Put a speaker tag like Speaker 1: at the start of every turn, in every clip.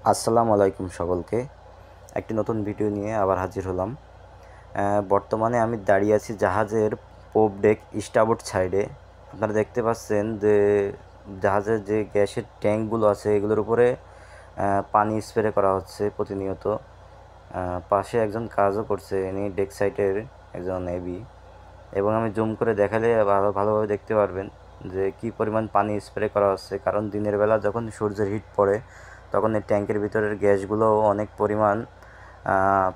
Speaker 1: আসসালামু আলাইকুম সকলকে। একটি নতুন ভিডিও নিয়ে আবার হাজির হলাম। বর্তমানে আমি দাঁড়িয়ে আছি জাহাজের পোপ ডেক স্টারবোর্ড সাইডে। আপনারা দেখতে পাচ্ছেন যে জাহাজের যে গ্যাসের ট্যাঙ্কগুলো আছে এগুলোর উপরে পানি স্প্রে করা হচ্ছে প্রতিনিয়ত। পাশে একজন কাজও করছে, ইনি ডেক সাইডের একজন এবি, এবং আমি জুম করে দেখালে ভালোভাবে দেখতে পারবেন যে কী পরিমাণ পানি স্প্রে করা হচ্ছে। কারণ দিনের বেলা যখন সূর্যের হিট পড়ে তখন এই ট্যাঙ্কের ভিতরের গ্যাসগুলো অনেক পরিমাণ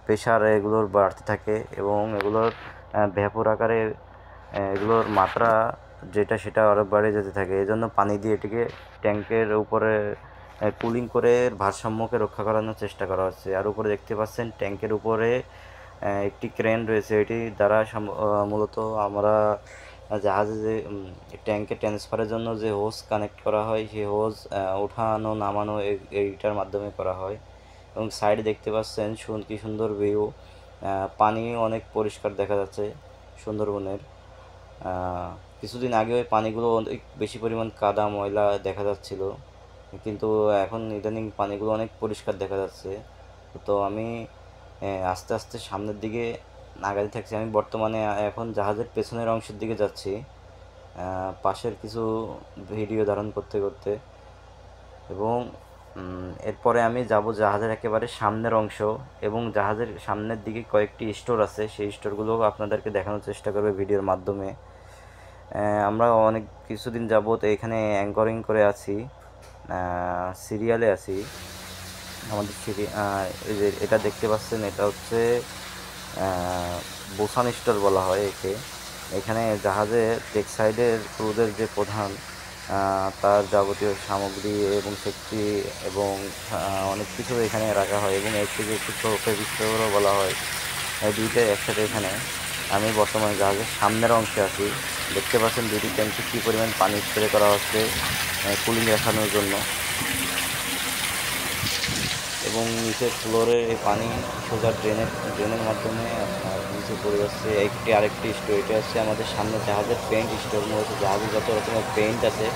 Speaker 1: প্রেশার এগুলোর বাড়তে থাকে এবং এগুলোর ভ্যাপর আকারে এগুলোর মাত্রা যেটা সেটা আরও বেড়ে যেতে থাকে। এই জন্য পানি দিয়ে এটিকে ট্যাঙ্কের উপরে কুলিং করে ভারসাম্যকে রক্ষা করানোর চেষ্টা করা হচ্ছে। আর উপরে দেখতে পাচ্ছেন ট্যাঙ্কের উপরে একটি ক্রেন রয়েছে। এটি দ্বারা মূলত আমরা জাহাজে যে ট্যাঙ্কে ট্রান্সফারের জন্য যে হোজ কানেক্ট করা হয় সেই হোজ ওঠানো নামানো এইটার মাধ্যমে করা হয়। এবং সাইডে দেখতে পাচ্ছেন কি সুন্দর ভিউ, পানি অনেক পরিষ্কার দেখা যাচ্ছে সুন্দরবনের। কিছুদিন আগে ওই পানিগুলো অনেক বেশি পরিমাণ কাদা ময়লা দেখা যাচ্ছিল, কিন্তু এখন ইদানিং পানিগুলো অনেক পরিষ্কার দেখা যাচ্ছে। তো আমি আস্তে আস্তে সামনের দিকে আগাতে থাকছি। আমি বর্তমানে এখন জাহাজের পেছনের অংশের দিকে যাচ্ছি পাশের কিছু ভিডিও ধারণ করতে করতে, এবং এরপরে আমি যাব জাহাজের একেবারে সামনের অংশ, এবং জাহাজের সামনের দিকে কয়েকটি স্টোর আছে, সেই স্টোরগুলো আপনাদেরকে দেখানোর চেষ্টা করবে ভিডিওর মাধ্যমে। আমরা অনেক কিছুদিন যাবত এখানে অ্যাঙ্করিং করে আছি, সিরিয়ালে আছি। আমাদের এই যে এটা দেখতে পাচ্ছেন, এটা হচ্ছে বোসান স্টোর বলা হয় একে। এখানে জাহাজে ডেক সাইডের ক্রুদের যে প্রধান তার যাবতীয় সামগ্রী এবং সেফটি এবং অনেক কিছু এখানে রাখা হয়, এবং এর থেকে একটু ফেভিস্টোরও বলা হয়। এই দুইটাই একসাথে এখানে। আমি বর্তমানে জাহাজের সামনের অংশে আছি। দেখতে পাচ্ছেন দুইটি ট্যাঙ্কে কী পরিমাণ পানি স্প্রে করা হচ্ছে কুলিং রাখানোর জন্য, এবং নিচের ফ্লোরে এই পানি সোজা ড্রেনের মাধ্যমে আপনার নিচে পড়ে যাচ্ছে। আরেকটি স্টোর, এটা হচ্ছে আমাদের সামনে জাহাজের পেইন্ট স্টোর। মূলত জাহাজের যত রকমের পেইন্ট আছে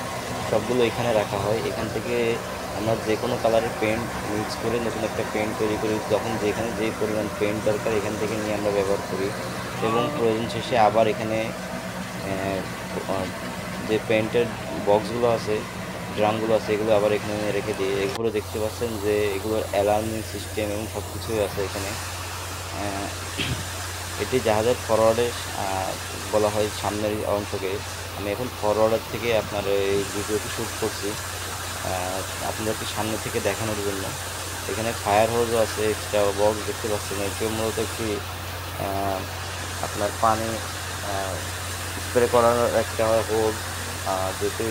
Speaker 1: সবগুলো এখানে রাখা হয়। এখান থেকে আমরা যে কোনো কালারের পেইন্ট মিক্স করে নতুন একটা পেইন্ট তৈরি করি। যখন যেখানে যে পরিমাণ পেইন্ট দরকার এখান থেকে নিয়ে আমরা ব্যবহার করি, এবং প্রয়োজন শেষে আবার এখানে যে পেইন্টের বক্সগুলো আছে, ড্রামগুলো আছে, এগুলো আবার এখানে রেখে দিই। এগুলো দেখতে পাচ্ছেন যে এগুলোর অ্যালার্মিং সিস্টেম এবং সব কিছুই আছে এখানে। এটি জাহাজের ফরওয়ার্ডে বলা হয় সামনের অংশকে। আমি এখন ফরওয়ার্ডের থেকে আপনার এই ভিডিওটি শ্যুট করছি আপনাদেরকে সামনে থেকে দেখানোর জন্য। এখানে ফায়ার হোজও আছে, এক্সট্রা বক্স দেখতে পাচ্ছেন। এটি মূলত একটি আপনার পানি স্প্রে করার একটা হোজ, যেটি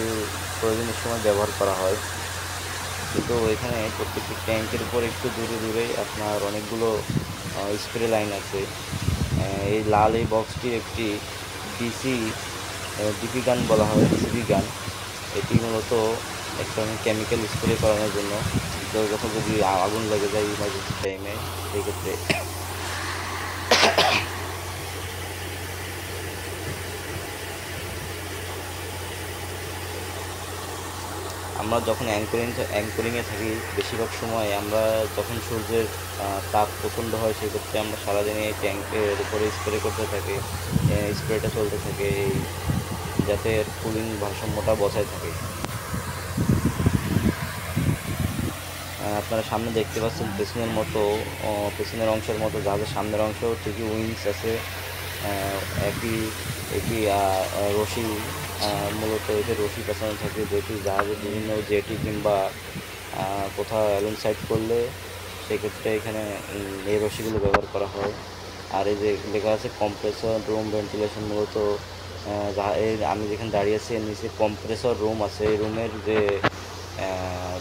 Speaker 1: প্রয়োজনের সময় ব্যবহার করা হয়। কিন্তু এখানে প্রত্যেকটি ট্যাঙ্কের উপর একটু দূরে দূরেই আপনার অনেকগুলো স্প্রে লাইন আছে। এই লাল এই বক্সটির একটি ডিপি গান বলা হয়, ডিসিবি গান। এটি মূলত এক ধরনের কেমিক্যাল স্প্রে করানোর জন্য, যখন যদি আগুন লেগে যায় ইমার্জেন্সি টাইমে, সেই ক্ষেত্রে আমরা যখন অ্যাঙ্করিংয়ে থাকি বেশিরভাগ সময় আমরা যখন সূর্যের তাপ প্রচণ্ড হয় সেক্ষেত্রে আমরা সারাদিন এই ট্যাঙ্কের উপরে স্প্রে করতে থাকি, স্প্রেটা চলতে থাকে যাতে কুলিং ভারসাম্যটা বজায় থাকে। আপনারা সামনে দেখতে পাচ্ছেন পেছনের অংশের মতো জাহাজের সামনের অংশ ঠিকই উইংস আছে। একই একই রশি, মূলত এতে রশি পেছানো থাকে, যেটি জাহাজের বিভিন্ন জেটি কিংবা কোথাও অ্যালন সাইড করলে সেক্ষেত্রে এখানে এই রশিগুলো ব্যবহার করা হয়। আর এই যে লেখা আছে কম্প্রেসর রুম ভেন্টিলেশন, মূলত আমি যেখানে দাঁড়িয়ে আছি এর নিচে কম্প্রেসর রুম আছে। এই রুমের যে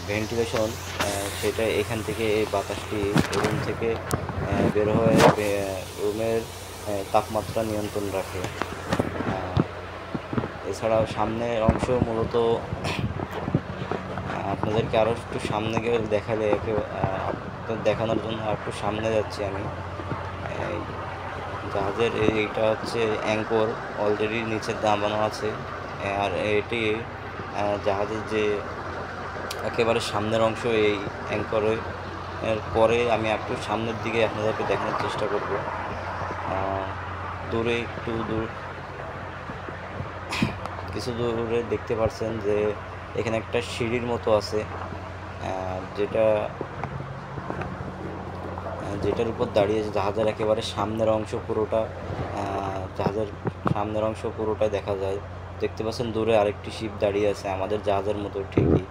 Speaker 1: ভেন্টিলেশন সেটা এখান থেকে এই বাতাসটি রুম থেকে বের হয়ে রুমের তাপমাত্রা নিয়ন্ত্রণ রাখে। এছাড়াও সামনের অংশ মূলত আপনাদেরকে আরও একটু সামনে গিয়ে দেখালে দেখানোর জন্য আর একটু সামনে যাচ্ছি আমি। জাহাজের এইটা হচ্ছে অ্যাঙ্কর, অলরেডি নিচে দাবানো আছে। আর এটি জাহাজের যে একেবারে সামনের অংশ এই অ্যাঙ্করে পরে আমি একটু সামনের দিকে আপনাদেরকে দেখানোর চেষ্টা করব। দূরে একটু দূর কিছু দূরে দেখতে পাচ্ছেন যে এখানে একটা সিঁড়ির মতো আছে, যেটার উপর দাঁড়িয়ে জাহাজের একেবারে সামনের অংশ পুরোটা, জাহাজের সামনের অংশ পুরোটাই দেখা যায়। দেখতে পাচ্ছেন দূরে আরেকটি শিপ দাঁড়িয়ে আছে আমাদের জাহাজের মতো ঠিকই।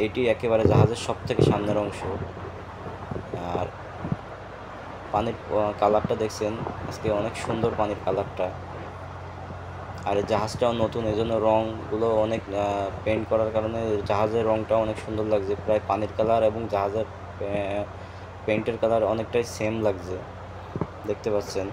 Speaker 1: এটি একেবারে জাহাজের সব থেকে সামনের অংশ। আর পানির কালারটা দেখছেন, আজকে অনেক সুন্দর পানির কালারটা। আর এই জাহাজটাও নতুন, এই জন্য রঙগুলো অনেক পেন্ট করার কারণে জাহাজের রঙটাও অনেক সুন্দর লাগছে। প্রায় পানির কালার এবং জাহাজের পেন্টের কালার অনেকটাই সেম লাগছে, দেখতে পাচ্ছেন।